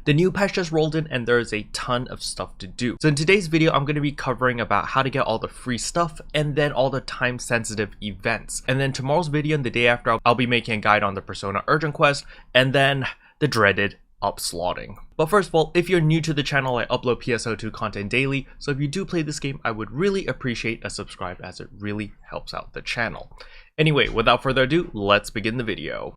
The new patch just rolled in and there is a ton of stuff to do. So in today's video, I'm going to be covering about how to get all the free stuff and then all the time sensitive events. And then tomorrow's video and the day after, I'll be making a guide on the Persona Urgent Quest and then the dreaded upslotting. But first of all, if you're new to the channel, I upload PSO2 content daily. So if you do play this game, I would really appreciate a subscribe as it really helps out the channel. Anyway, without further ado, let's begin the video.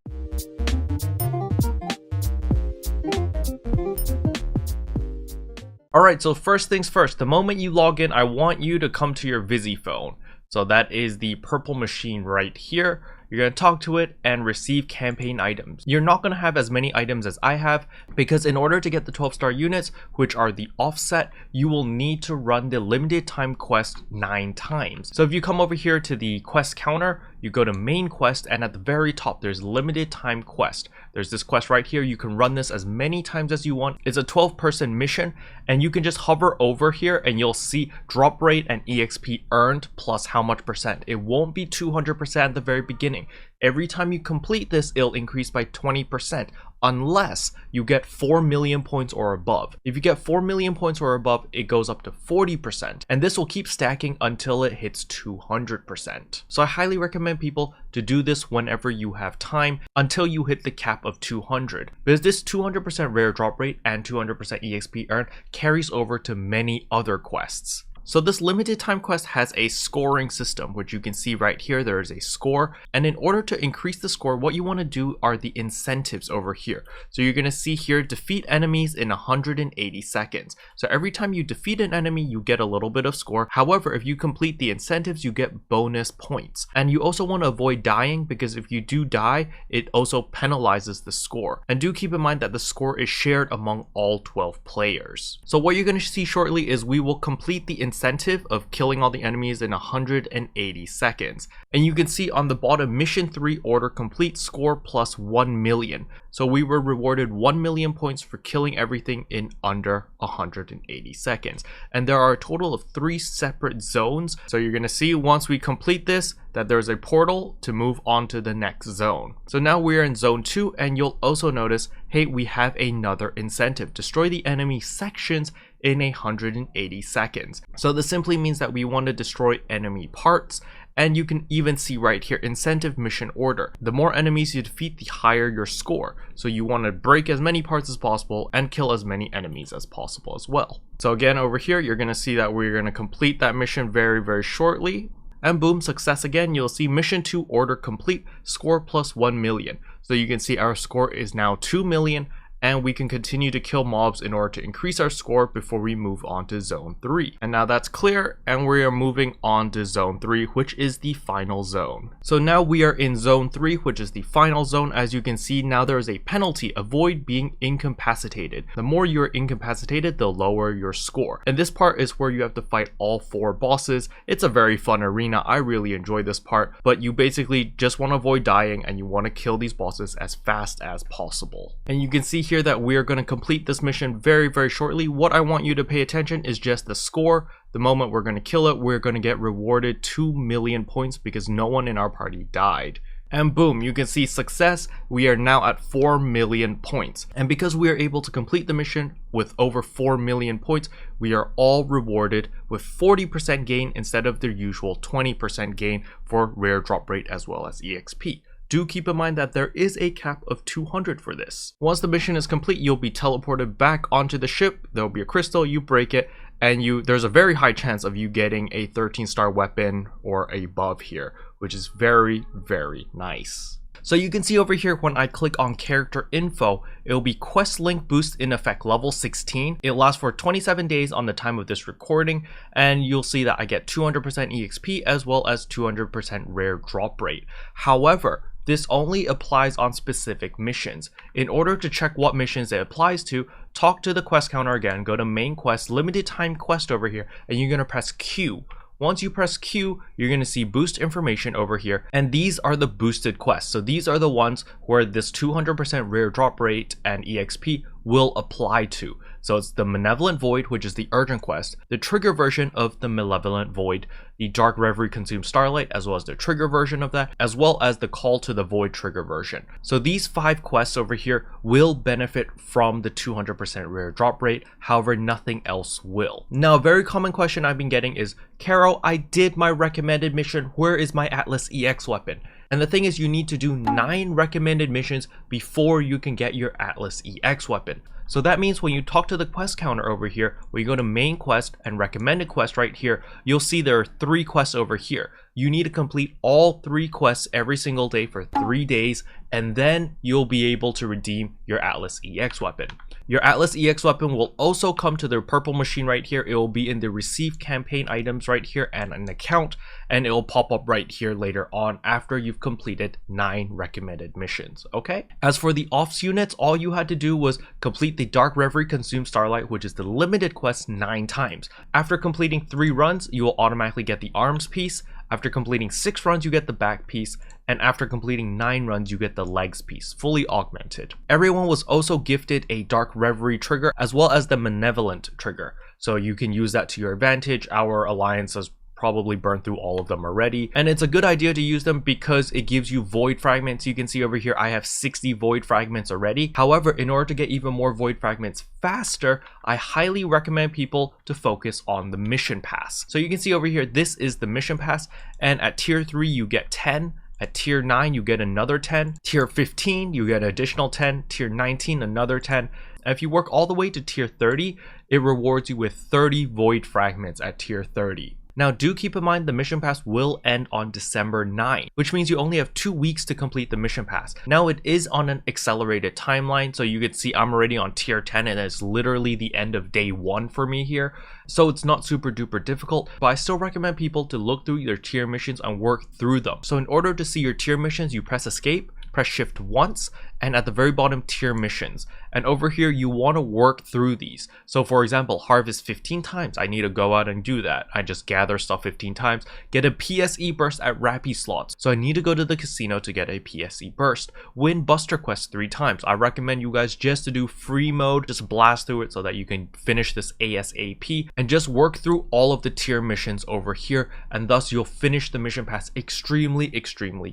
Alright, so first things first, the moment you log in, I want you to come to your Visi phone. So that is the purple machine right here. You're going to talk to it and receive campaign items. You're not going to have as many items as I have because in order to get the 12-star units, which are the offset, you will need to run the limited time quest 9 times. So if you come over here to the quest counter, you go to main quest and at the very top there's limited time quest. There's this quest right here. You can run this as many times as you want. It's a 12-person mission and you can just hover over here and you'll see drop rate and EXP earned plus how much percent. It won't be 200% at the very beginning. Every time you complete this, it'll increase by 20% unless you get 4 million points or above. If you get 4 million points or above, it goes up to 40%, and this will keep stacking until it hits 200%. So I highly recommend people to do this whenever you have time until you hit the cap of 200, because this 200% rare drop rate and 200% EXP earn carries over to many other quests. So this limited time quest has a scoring system, which you can see right here. There is a score, and in order to increase the score, what you want to do are the incentives over here. So you're going to see here, defeat enemies in 180 seconds. So every time you defeat an enemy, you get a little bit of score. However, if you complete the incentives, you get bonus points. And you also want to avoid dying, because if you do die, it also penalizes the score. And do keep in mind that the score is shared among all 12 players. So what you're going to see shortly is we will complete the incentive of killing all the enemies in 180 seconds. And you can see on the bottom, mission 3 order complete, score plus 1 million. So we were rewarded 1 million points for killing everything in under 180 seconds. And there are a total of 3 separate zones. So you're going to see once we complete this that there's a portal to move on to the next zone. So now we're in zone 2, and you'll also notice, hey, we have another incentive. Destroy the enemy sections in 180 seconds. So this simply means that we want to destroy enemy parts. And you can even see right here, incentive mission order. The more enemies you defeat, the higher your score. So you want to break as many parts as possible and kill as many enemies as possible as well. So again, over here, you're going to see that we're going to complete that mission very, very shortly. And boom, success again. You'll see mission 2 order complete, score plus 1 million. So you can see our score is now 2 million. And we can continue to kill mobs in order to increase our score before we move on to zone 3. And now that's clear, and we are moving on to zone 3, which is the final zone. So now we are in zone 3, which is the final zone. As you can see, now there is a penalty: avoid being incapacitated. The more you're incapacitated, the lower your score. And this part is where you have to fight all 4 bosses. It's a very fun arena. I really enjoy this part, but you basically just want to avoid dying and you want to kill these bosses as fast as possible. And you can see here that we are going to complete this mission very, very shortly. What I want you to pay attention is just the score. The moment we're going to kill it, we're going to get rewarded 2 million points because no one in our party died. And boom, you can see success. We are now at 4 million points. And because we are able to complete the mission with over 4 million points, we are all rewarded with 40% gain instead of the usual 20% gain for rare drop rate as well as EXP. Do keep in mind that there is a cap of 200 for this. Once the mission is complete, you'll be teleported back onto the ship. There'll be a crystal, you break it, and there's a very high chance of you getting a 13-star weapon or above here, which is very, very nice. So you can see over here, when I click on character info, it will be quest link boost in effect level 16. It lasts for 27 days on the time of this recording, and you'll see that I get 200% EXP as well as 200% rare drop rate. However, this only applies on specific missions. In order to check what missions it applies to, talk to the quest counter again, go to main quest, limited time quest over here, and you're going to press Q. Once you press Q, you're going to see boost information over here, and these are the boosted quests. So these are the ones where this 200% rare drop rate and EXP will apply to. So it's the Malevolent Void, which is the urgent quest, the trigger version of the Malevolent Void, the Dark Reverie Consume Starlight, as well as the trigger version of that, as well as the Call to the Void trigger version. So these 5 quests over here will benefit from the 200% rare drop rate, however nothing else will. Now a very common question I've been getting is, Kero, I did my recommended mission, where is my Atlas EX weapon? And the thing is, you need to do 9 recommended missions before you can get your Atlas EX weapon. So that means when you talk to the quest counter over here, where you go to main quest and recommended quest right here, you'll see there are 3 quests over here. You need to complete all 3 quests every single day for 3 days, and then you'll be able to redeem your Atlas EX weapon. Your Atlas EX weapon will also come to the purple machine right here. It will be in the receive campaign items right here and an account, and it will pop up right here later on after you've completed 9 recommended missions, okay? As for the Ofze Units, all you had to do was complete the Dark Reverie Consume Starlight, which is the limited quest, 9 times. After completing 3 runs, you will automatically get the arms piece. After completing 6 runs, you get the back piece, and after completing 9 runs, you get the legs piece, fully augmented. Everyone was also gifted a Dark Reverie trigger, as well as the Malevolent trigger, so you can use that to your advantage. Our alliance has probably burned through all of them already, and it's a good idea to use them because it gives you void fragments. You can see over here I have 60 void fragments already. However, in order to get even more void fragments faster, I highly recommend people to focus on the mission pass. So you can see over here, this is the mission pass, and at tier 3 you get 10. At tier 9 you get another 10, tier 15 you get an additional 10, tier 19 another 10. And if you work all the way to tier 30, it rewards you with 30 void fragments at tier 30. Now do keep in mind the mission pass will end on December 9, which means you only have 2 weeks to complete the mission pass. Now it is on an accelerated timeline, so you can see I'm already on tier 10 and it's literally the end of day 1 for me here. So it's not super duper difficult, but I still recommend people to look through your tier missions and work through them. So in order to see your tier missions, you press escape, press shift once, and at the very bottom, tier missions. And over here you want to work through these. So for example, harvest 15 times, I need to go out and do that. I just gather stuff 15 times, get a PSE burst at Rappy slots, so I need to go to the casino to get a PSE burst. Win Buster Quest 3 times. I recommend you guys just to do free mode, just blast through it so that you can finish this ASAP, and just work through all of the tier missions over here, and thus you'll finish the mission pass extremely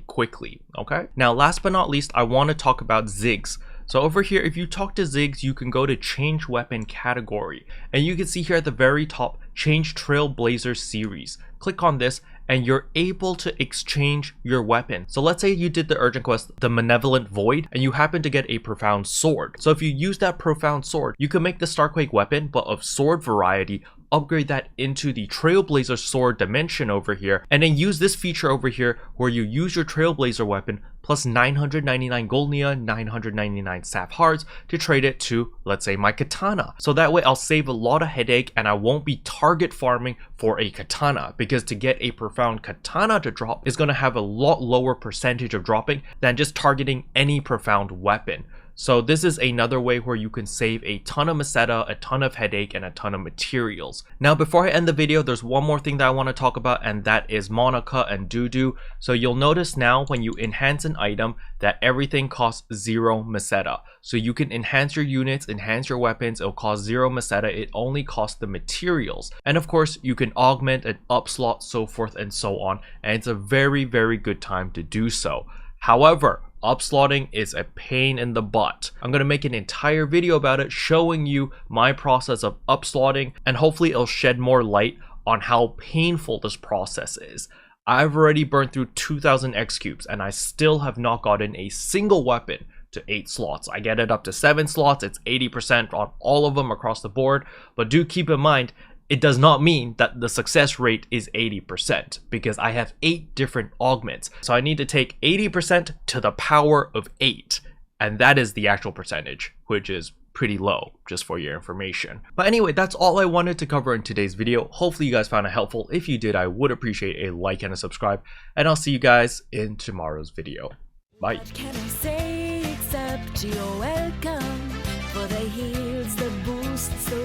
quickly, okay? Now last but not least, I want to talk about Ziggs. So over here, if you talk to Ziggs, you can go to change weapon category, and you can see here at the very top, change Trailblazer series. Click on this and you're able to exchange your weapon. So let's say you did the urgent quest, the Malevolent Void, and you happen to get a Profound Sword. So if you use that Profound Sword, you can make the Starquake weapon, but of sword variety, upgrade that into the Trailblazer Sword dimension over here, and then use this feature over here where you use your Trailblazer weapon plus 999 gold neon, 999 sap hearts to trade it to, let's say, my katana. So that way I'll save a lot of headache and I won't be target farming for a katana, because to get a profound katana to drop is going to have a lot lower percentage of dropping than just targeting any profound weapon. So this is another way where you can save a ton of Meseta, a ton of headache, and a ton of materials. Now before I end the video, there's one more thing that I want to talk about, and that is Monica and DuDu. So you'll notice now when you enhance an item that everything costs 0 Meseta. So you can enhance your units, enhance your weapons, it'll cost 0 Meseta, it only costs the materials. And of course you can augment and upslot, so forth and so on, and it's a very good time to do so. However, upslotting is a pain in the butt. I'm going to make an entire video about it, showing you my process of upslotting, and hopefully it'll shed more light on how painful this process is. I've already burned through 2000 X cubes and I still have not gotten a single weapon to 8 slots. I get it up to 7 slots, it's 80% on all of them across the board, but do keep in mind, it does not mean that the success rate is 80%, because I have 8 different augments. So I need to take 80% to the power of 8, and that is the actual percentage, which is pretty low, just for your information. But anyway, that's all I wanted to cover in today's video. Hopefully you guys found it helpful. If you did, I would appreciate a like and a subscribe, and I'll see you guys in tomorrow's video. Bye. What can I say except you're welcome for the heals, the boosts, the